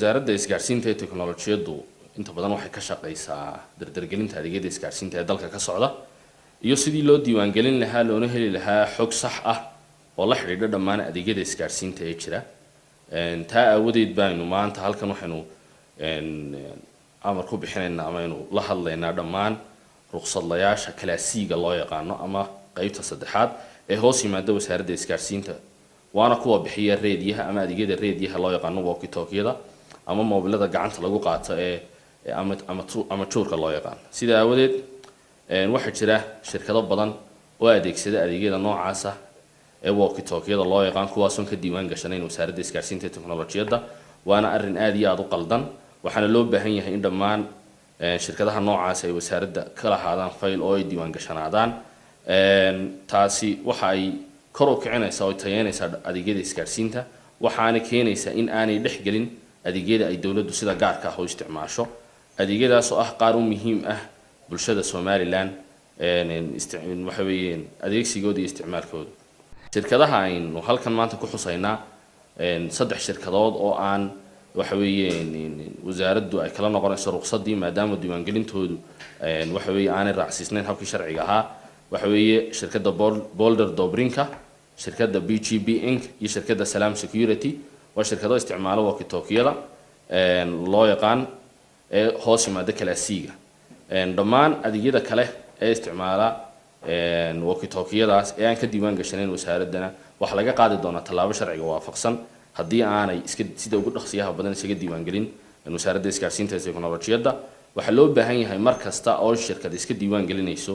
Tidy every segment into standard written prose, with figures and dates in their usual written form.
wasaaradda isgaarsiinta ee teknolojiyaddu inta badan waxay ka shaqeysaa dardargelinta adeegyada isgaarsiinta ee dalka ka socda iyo sidii loo diiwaangelin lahaa loona heli lahaa xog sax ah oo la xidhiidha dhammaan adeegyada isgaarsiinta ee jira taa aawadeed baynu maanta halkan waxaynu amar ku bixinaynaa ama aynu la hadlaynaa dhammaan ruqsadlayaasha kalaasiga loo yaqaano ama qaybta saddexaad ee hoos yimaada wasaaradda isgaarsiinta waana kuwa bixiya reediyaha ama adeegyada reediyaha loo yaqaano walkie-talkie-yada ama moobilada gacanta lagu qaato ee ama tuurka loo yaqaan sida aawadeed waxaa jira shirkado badan oo adeegsada adeegyada noocaas ah ee walkie-talkie-yada loo yaqaan kuwaasoon ka diiwaan gashanayn wasaaradda isgaarsiinta ee teknolojiyadda waana arrin aad iyo aad u qaldan waxaana loo baahan yahay in dhammaan shirkadaha noocaas ay wasaaradda ka lahaadaan fayl oo ay diiwaan gashanaadaan taasi waxa ay kor u kicinaysaa oo tayeynaysaa adeegyada isgaarsiinta waxaana keenaysaa in aanay dhexgelin adeegyada ay dowladdu sida gaarka ah u isticmaasho adeegyadaas oo ah qaar u muhiim ah bulshada Somaliland waxa weeyeen adeegsigooda iyo isticmaalkooda shirkadaha aynu halkan maanta ku xusaynaa saddex shirkadood oo aan waxa weeyeen wasaaraddu ay kala noqonayso ruqsadii maadaama diiwaangelintoodu waxa weeye aanay raacsiisnayn habkii sharciga ahaa waxa weeye shirkadda Boulder Dobrinka shirkadda BGB Inc iyo shirkadda Salam Security waa shirkado isticmaalo walkie-talkie-yada loo yaqaan ee hoos yimaada kalaasiga dhammaan adeegyada kale ee isticmaala walkie-talkie-yadaas ee aan ka diiwaan gashanayn wasaaraddana waxa laga qaadi doonaa tallaabo sharciga waafaqsan haddii aanay sida ugu dhaqsiyaha badan isaga diiwaangelin wasaaradda isgaarsiinta ee teknolojiyadda waxaa loo baahan yahay mar kasta oo shirkad iska diiwaan gelinayso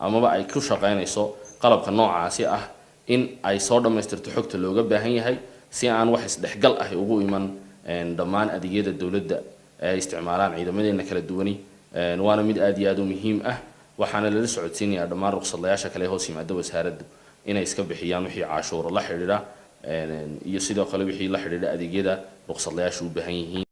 amaba ay ku shaqeynayso qalabka noocaasi ah in ay soo dhamaystirto xogta looga baahan yahay si aan wax isdhexgal ah ugu iman dhammaan adeegyada dowladda ay isticmaalaan ciidamadeena kala duwani waana mid aad iyo aad u muhiim ah waxaana lala socodsiinayaa dhammaan ruqsadlayaasha kale hoos yimaada wasaaraddu inay iska bixiyaan wixii cashuuro la xidhiidha iyo sidoo kale wixii la xidhiidha adeegyada ruqsadlayaashu u baahan yihiin